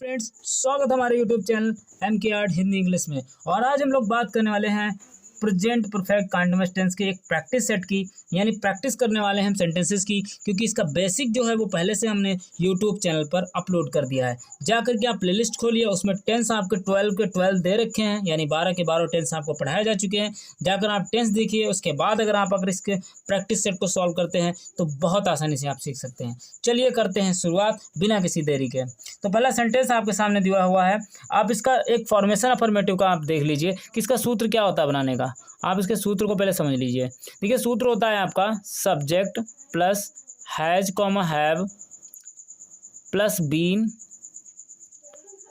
Friends, स्वागत है हमारे YouTube channel MK art Hindi English में। और आज हम लोग बात करने वाले हैं प्रेजेंट परफेक्ट कंटीन्यूअस टेंस की एक प्रैक्टिस सेट की, यानी प्रैक्टिस करने वाले हैं हम सेंटेंसेस की, क्योंकि इसका बेसिक जो है वो पहले से हमने यूट्यूब चैनल पर अपलोड कर दिया है। जाकर के आप प्लेलिस्ट खोलिए, उसमें टेंस आपके 12 के 12 दे रखे हैं, यानी 12 के 12 टेंस आपको पढ़ाए जा चुके हैं। जाकर आप टेंस देखिए, उसके बाद अगर इसके प्रैक्टिस सेट को सॉल्व करते हैं तो बहुत आसानी से आप सीख सकते हैं। चलिए करते हैं शुरुआत बिना किसी देरी के। तो पहला सेंटेंस आपके सामने दिया हुआ है, आप इसका एक फॉर्मेशन अफर्मेटिव का आप देख लीजिए कि इसका सूत्र क्या होता है बनाने का। आप इसके सूत्र को पहले समझ लीजिए। देखिए, सूत्र होता है आपका subject plus has comma have plus been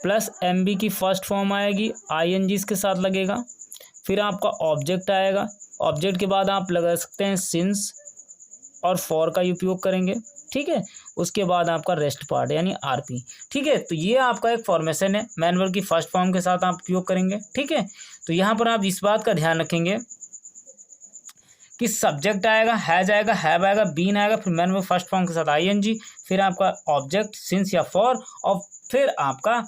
plus एमबी की फर्स्ट फॉर्म आएगी, आईएनजी इसके साथ लगेगा। फिर आपका ऑब्जेक्ट आएगा, ऑब्जेक्ट के बाद आप लगा सकते हैं सिंस और फॉर का उपयोग करेंगे, ठीक है। उसके बाद आपका रेस्ट पार्ट यानी आरपी, ठीक है। तो ये आपका एक फॉर्मेशन है, मैन वर्ब की फर्स्ट फॉर्म के साथ आप उपयोग करेंगे, ठीक है। तो यहाँ पर आप इस बात का ध्यान रखेंगे कि सब्जेक्ट आएगा, हैज आएगा, हैव आएगा, बीन आएगा, फिर मैन वर्ब फर्स्ट फॉर्म के साथ आईएनजी, फिर आपका ऑब्जेक्ट सिंस या फॉर, और फिर आपका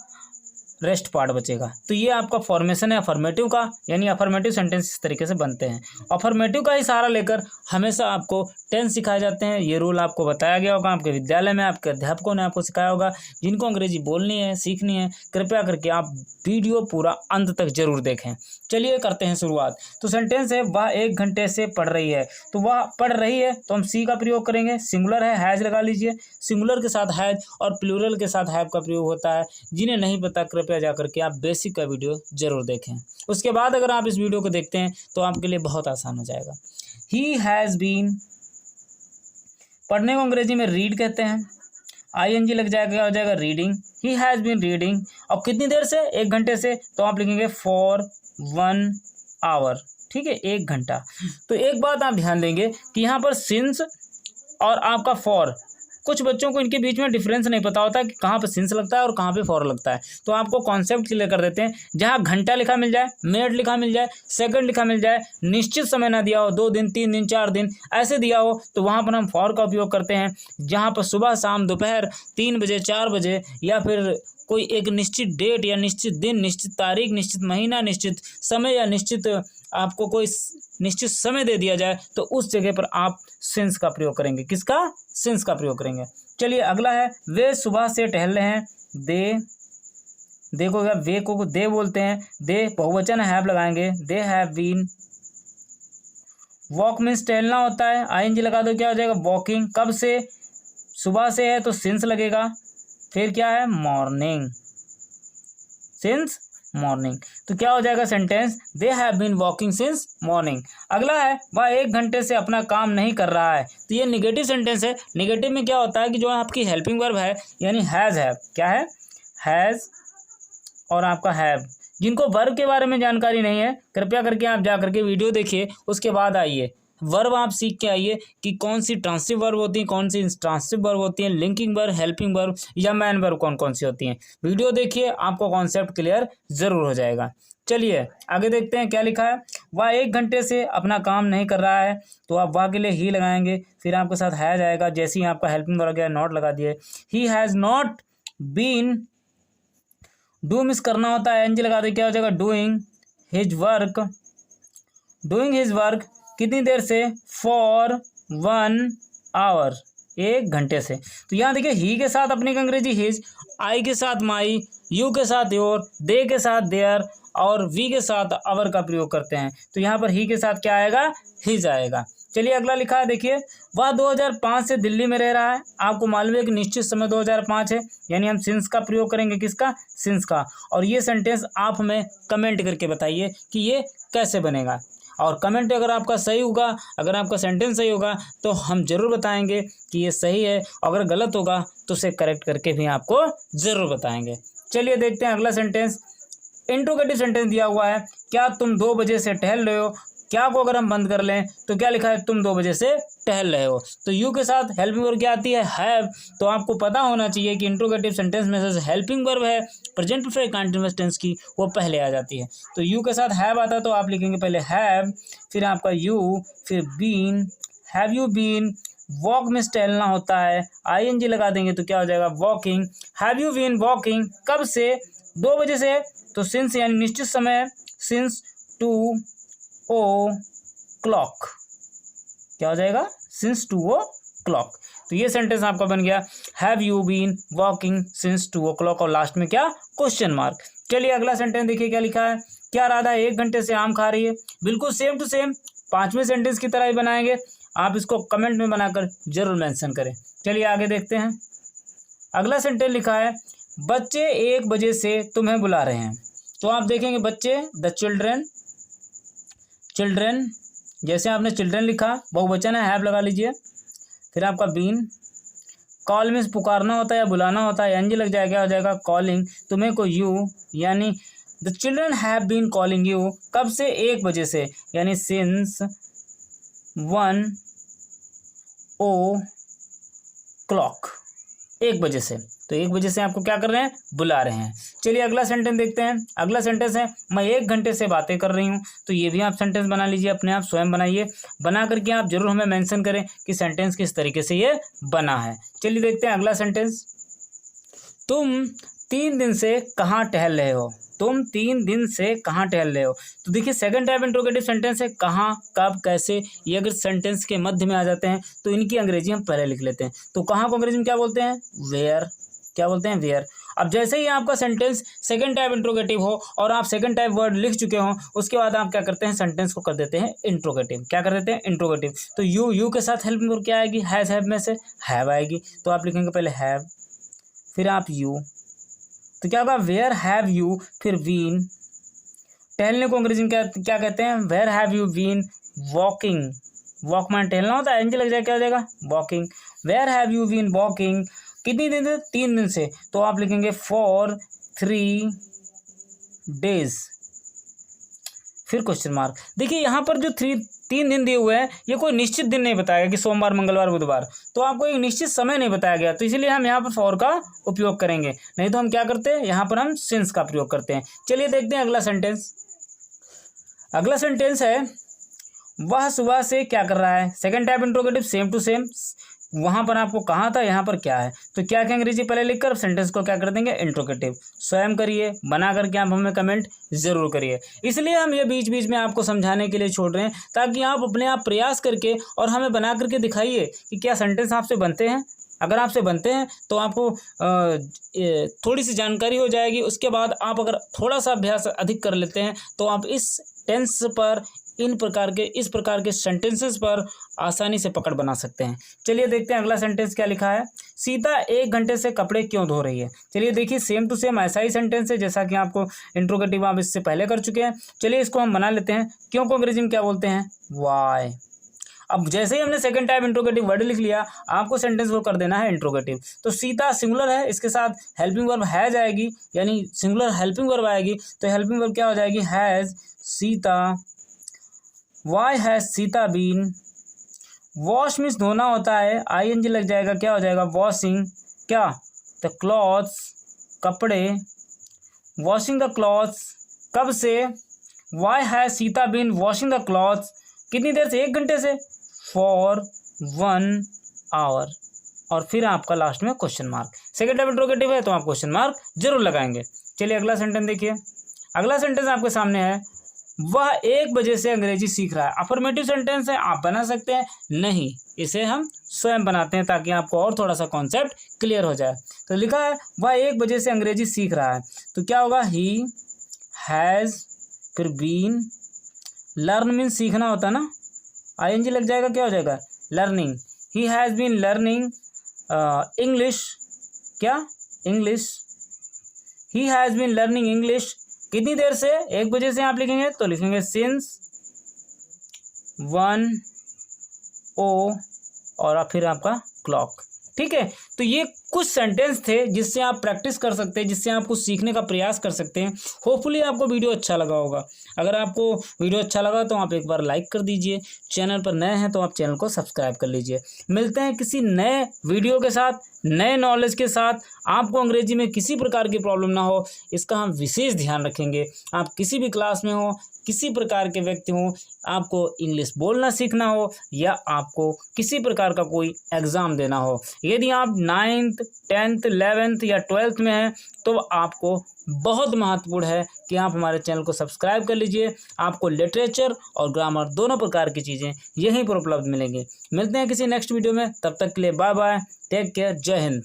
रेस्ट पार्ट बचेगा। तो ये आपका फॉर्मेशन है अफर्मेटिव का, यानी अफर्मेटिव सेंटेंस इस तरीके से बनते हैं। अफर्मेटिव का ही सहारा लेकर हमेशा आपको टेंस सिखाए जाते हैं। ये रूल आपको बताया गया होगा, आपके विद्यालय में आपके अध्यापकों ने आपको सिखाया होगा। जिनको अंग्रेजी बोलनी है, सीखनी है, कृपया करके आप वीडियो पूरा अंत तक जरूर देखें। चलिए करते हैं शुरुआत। तो सेंटेंस है, वह 1 घंटे से पढ़ रही है। तो वह पढ़ रही है तो हम सी का प्रयोग करेंगे। सिंगुलर है, हैज लगा लीजिए। सिंगुलर के साथ हैज और प्लूरल के साथ हैव का प्रयोग होता है। जिन्हें नहीं पता कृपया जाकर के आप बेसिक का वीडियो जरूर देखें। उसके बाद अगर आप इस वीडियो को देखते हैं तो आपके लिए बहुत आसान हो जाएगा। ही हैज़ बीन, पढ़ने को अंग्रेजी में रीड कहते हैं। आईएनजी लग जाएगा, हो जाएगा reading. He has been reading. और कितनी देर से? 1 घंटे से। तो आप लिखेंगे फॉर 1 आवर, ठीक है, 1 घंटा। तो एक बात आप ध्यान देंगे कि यहाँ पर सिंस और आपका फॉर, कुछ बच्चों को इनके बीच में डिफरेंस नहीं पता होता कि कहाँ पे सिंस लगता है और कहाँ पे फॉर लगता है। तो आपको कॉन्सेप्ट क्लियर कर देते हैं। जहाँ घंटा लिखा मिल जाए, मिनट लिखा मिल जाए, सेकंड लिखा मिल जाए, निश्चित समय ना दिया हो, 2 दिन 3 दिन 4 दिन ऐसे दिया हो, तो वहाँ पर हम फॉर का उपयोग करते हैं। जहाँ पर सुबह शाम दोपहर 3 बजे 4 बजे या फिर कोई एक निश्चित डेट या निश्चित दिन, निश्चित तारीख, निश्चित महीना, निश्चित समय या निश्चित आपको कोई निश्चित समय दे दिया जाए, तो उस जगह पर आप सिंस का प्रयोग करेंगे। किसका? सिंस का प्रयोग करेंगे। चलिए अगला है, वे सुबह से टहल रहे हैं। दे को वे को दे बोलते हैं। दे बहुवचन हैव लगाएंगे, they have been. Walk means टहलना होता है, आईएनजी लगा दो, क्या हो जाएगा? वॉकिंग। कब से? सुबह से है तो सिंस लगेगा। फिर क्या है? Morning, since morning. तो क्या हो जाएगा sentence? They have been walking since morning. अगला है, वह 1 घंटे से अपना काम नहीं कर रहा है। तो ये निगेटिव सेंटेंस है। निगेटिव में क्या होता है कि जो आपकी हेल्पिंग वर्ब है, यानी हैज हैव, क्या है? हैज और आपका हैव। जिनको वर्ब के बारे में जानकारी नहीं है, कृपया करके आप जा करके वीडियो देखिए, उसके बाद आइए वर्ब आप सीख के आइए कि कौन सी ट्रांसिटिव वर्ब होती हैं, कौन सी इंट्रांसिटिव वर्ब होती हैं, लिंकिंग वर्ब, हेल्पिंग वर्ब या मैन वर्ब कौन कौन सी होती हैं। वीडियो देखिए, आपको कॉन्सेप्ट क्लियर जरूर हो जाएगा। चलिए आगे देखते हैं क्या लिखा है। वह 1 घंटे से अपना काम नहीं कर रहा है। तो आप वह के लिए ही लगाएंगे, फिर आपके साथ हैज आएगा। जैसे ही आपका हेल्पिंग वर्ब गया, नॉट लगा दिए। He has not been, do miss करना होता है, एनजी लगा दे, क्या हो जाएगा? Doing his work. Doing his work कितनी देर से? फॉर 1 आवर, 1 घंटे से। तो यहाँ देखिए, ही के साथ अपनी अंग्रेजी हिज, आई के साथ माई, यू के साथ योर, दे के साथ देयर और वी के साथ अवर का प्रयोग करते हैं। तो यहाँ पर ही के साथ क्या आएगा? हिज आएगा। चलिए अगला लिखा है, देखिए, वह 2005 से दिल्ली में रह रहा है। आपको मालूम है कि निश्चित समय 2005 है, यानी हम सिंस का प्रयोग करेंगे। किसका? सिंस का। और ये सेंटेंस आप हमें कमेंट करके बताइए कि ये कैसे बनेगा। और कमेंट अगर आपका सही होगा, अगर आपका सेंटेंस सही होगा तो हम जरूर बताएंगे कि ये सही है। अगर गलत होगा तो उसे करेक्ट करके भी आपको ज़रूर बताएंगे। चलिए देखते हैं अगला सेंटेंस। इंट्रोगेटिव सेंटेंस दिया हुआ है, क्या तुम 2 बजे से टहल रहे हो। क्या को अगर हम बंद कर लें तो क्या लिखा है? तुम 2 बजे से टहल रहे हो। तो यू के साथ हेल्पिंग वर्ब क्या आती है? हैव। तो आपको पता होना चाहिए कि इंट्रोगेटिव सेंटेंस में से हेल्पिंग वर्ब है प्रेजेंट परफेक्ट कंटीन्यूअस टेंस की, वो पहले आ जाती है। तो यू के साथ हैव आता है, तो आप लिखेंगे पहले हैव, फिर आपका यू, फिर been, have you been walk में टहलना होता है, आईएनजी लगा देंगे तो क्या हो जाएगा walking. Have you been walking, कब से, 2 बजे से, तो सिंस यानी निश्चित समय, सिंस 2 o'clock, क्या हो जाएगा सिंस 2 o'clock। तो ये सेंटेंस आपका बन गया have you been walking since 2 o'clock, और लास्ट में क्या क्वेश्चन मार्क। चलिए अगला सेंटेंस देखिए क्या लिखा है। क्या राधा 1 घंटे से आम खा रही है। बिल्कुल सेम टू सेम 5वें सेंटेंस की तरह ही बनाएंगे, आप इसको कमेंट में बनाकर जरूर मेंशन करें। चलिए आगे देखते हैं। अगला सेंटेंस लिखा है बच्चे 1 बजे से तुम्हें बुला रहे हैं। तो आप देखेंगे बच्चे, द चिल्ड्रेन, चिल्ड्रेन, जैसे आपने चिल्ड्रेन लिखा, बहुवचन है, हैव लगा लीजिए, फिर आपका बीन, कॉल मीन्स पुकारना होता है या बुलाना होता है, एनजी लग जाएगा, क्या हो जाएगा कॉलिंग, तुम्हें को यू, यानी the children have been calling you, कब से 1 बजे से, यानी सिंस 1 o'clock, 1 बजे से। तो 1 बजे से आपको क्या कर रहे हैं, बुला रहे हैं। चलिए अगला सेंटेंस देखते हैं। अगला सेंटेंस है मैं 1 घंटे से बातें कर रही हूँ। तो ये भी आप सेंटेंस बना लीजिए, अपने आप स्वयं बनाइए, बना करके आप जरूर हमें मेंशन करें कि सेंटेंस किस तरीके से ये बना है। चलिए देखते हैं अगला सेंटेंस। तुम 3 दिन से कहाँ टहल रहे हो। तुम 3 दिन से कहाँ टहल रहे हो। तो देखिए सेकंड टाइप इंट्रोगेटिव सेंटेंस है, कहाँ, कब, कैसे। ये अगर सेंटेंस के मध्य में आ जाते हैं तो इनकी अंग्रेजी हम पहले लिख लेते हैं। तो कहाँ को अंग्रेजी में क्या बोलते हैं, वेयर, क्या बोलते हैं, वेयर। अब जैसे ही आपका सेंटेंस सेकंड टाइप इंट्रोगेटिव हो और आप सेकंड टाइप वर्ड लिख चुके हो, उसके बाद आप क्या करते हैं, सेंटेंस को कर देते हैं इंट्रोगेटिव। क्या कर देते हैं, इंट्रोगेटिव। तो यू के साथ हेल्पिंग वर्ब क्या आएगी, हैज़, हैव में से हैव आएगी। तो आप लिखेंगे पहले हैव, फिर आप यू, तो क्या होगा वेयर हैव यू, फिर बीन। टहलने को अंग्रेजी में क्या कहते हैं, where have you been walking. Walk में टहलना होता है, एनजी लग जाएगा, क्या हो जाएगा walking. Where have you been walking, कितनी दिन से, 3 दिन से। तो आप लिखेंगे फॉर 3 days, फिर क्वेश्चन मार्क। देखिए यहाँ पर जो 3 दिन दिए हुए हैं, ये कोई निश्चित दिन नहीं बताया गया कि सोमवार, मंगलवार, बुधवार। तो आपको एक निश्चित समय नहीं बताया गया, तो इसीलिए हम यहाँ पर फॉर का उपयोग करेंगे। नहीं तो हम क्या करते हैं, यहाँ पर हम सिंस का प्रयोग करते हैं। चलिए देखते हैं अगला सेंटेंस। अगला सेंटेंस है वह सुबह से क्या कर रहा है। Second type interrogative same to same, वहां पर आपको कहाँ था, यहाँ पर क्या है। तो क्या क्या अंग्रेजी पहले लिखकर सेंटेंस को क्या कर देंगे, इंट्रोगेटिव। स्वयं करिए, बना करके आप हमें कमेंट जरूर करिए। इसलिए हम ये बीच बीच में आपको समझाने के लिए छोड़ रहे हैं, ताकि आप अपने आप प्रयास करके और हमें बना करके दिखाइए कि क्या सेंटेंस आपसे बनते हैं। अगर आपसे बनते हैं तो आपको थोड़ी सी जानकारी हो जाएगी। उसके बाद आप अगर थोड़ा सा अभ्यास अधिक कर लेते हैं तो आप इस टेंस पर, इस प्रकार के सेंटेंसेस पर आसानी से पकड़ बना सकते हैं। चलिए देखते हैं अगला सेंटेंस क्या लिखा है। सीता 1 घंटे से कपड़े क्यों धो रही है। चलिए देखिए सेम टू सेम ऐसा ही सेंटेंस है जैसा कि आपको इंट्रोगेटिव आप इससे पहले कर चुके हैं। चलिए इसको हम बना लेते हैं। क्यों को अंग्रेजी में क्या बोलते हैं, वाई। अब जैसे ही हमने सेकंड टाइप इंट्रोगेटिव वर्ड लिख लिया, आपको सेंटेंस वो कर देना है इंट्रोगेटिव। तो सीता सिंगुलर है, इसके साथ हेल्पिंग वर्ब हैज आएगी, यानी सिंगुलर हेल्पिंग वर्ब आएगी। तो हेल्पिंग वर्ब क्या हो जाएगी, has Sita. Why has Sita been. Wash means धोना होता है, आईएनजी लग जाएगा, क्या हो जाएगा वॉशिंग। क्या, द क्लॉथ्स, कपड़े। वॉशिंग द क्लॉथ्स, कब से। Why has Sita been washing the clothes, कितनी देर से, 1 घंटे से। फॉर 1 hour, और फिर आपका लास्ट में question mark. Second type interrogative है तो आप क्वेश्चन मार्क जरूर लगाएंगे। चलिए अगला सेंटेंस देखिए। अगला सेंटेंस आपके सामने है वह 1 बजे से अंग्रेजी सीख रहा है। अफर्मेटिव सेंटेंस है, आप बना सकते हैं, नहीं इसे हम स्वयं बनाते हैं ताकि आपको और थोड़ा सा कॉन्सेप्ट क्लियर हो जाए। तो लिखा है वह 1 बजे से अंग्रेजी सीख रहा है। तो क्या होगा, ही हैज़, फिर बीन। लर्न मीन्स सीखना होता है ना, आईएनजी लग जाएगा, क्या हो जाएगा learning. He has been learning English. क्या, English. He has been learning English, कितनी देर से, 1 बजे से। आप लिखेंगे तो लिखेंगे सिंस 1 o, और फिर आपका क्लॉक। ठीक है, तो ये कुछ सेंटेंस थे जिससे आप प्रैक्टिस कर सकते हैं, जिससे आप कुछ सीखने का प्रयास कर सकते हैं। होपफुली आपको वीडियो अच्छा लगा होगा। अगर आपको वीडियो अच्छा लगा तो आप एक बार लाइक कर दीजिए। चैनल पर नए हैं तो आप चैनल को सब्सक्राइब कर लीजिए। मिलते हैं किसी नए वीडियो के साथ। नए नॉलेज के साथ आपको अंग्रेजी में किसी प्रकार की प्रॉब्लम ना हो, इसका हम विशेष ध्यान रखेंगे। आप किसी भी क्लास में हो, किसी प्रकार के व्यक्ति हों, आपको इंग्लिश बोलना सीखना हो या आपको किसी प्रकार का कोई एग्ज़ाम देना हो, यदि आप 9th 10th 11th या 12th में हैं तो आपको बहुत महत्वपूर्ण है कि आप हमारे चैनल को सब्सक्राइब कर लीजिए। आपको लिटरेचर और ग्रामर दोनों प्रकार की चीज़ें यहीं पर उपलब्ध मिलेंगी। मिलते हैं किसी नेक्स्ट वीडियो में, तब तक के लिए बाय बाय, टेक केयर, जय हिंद।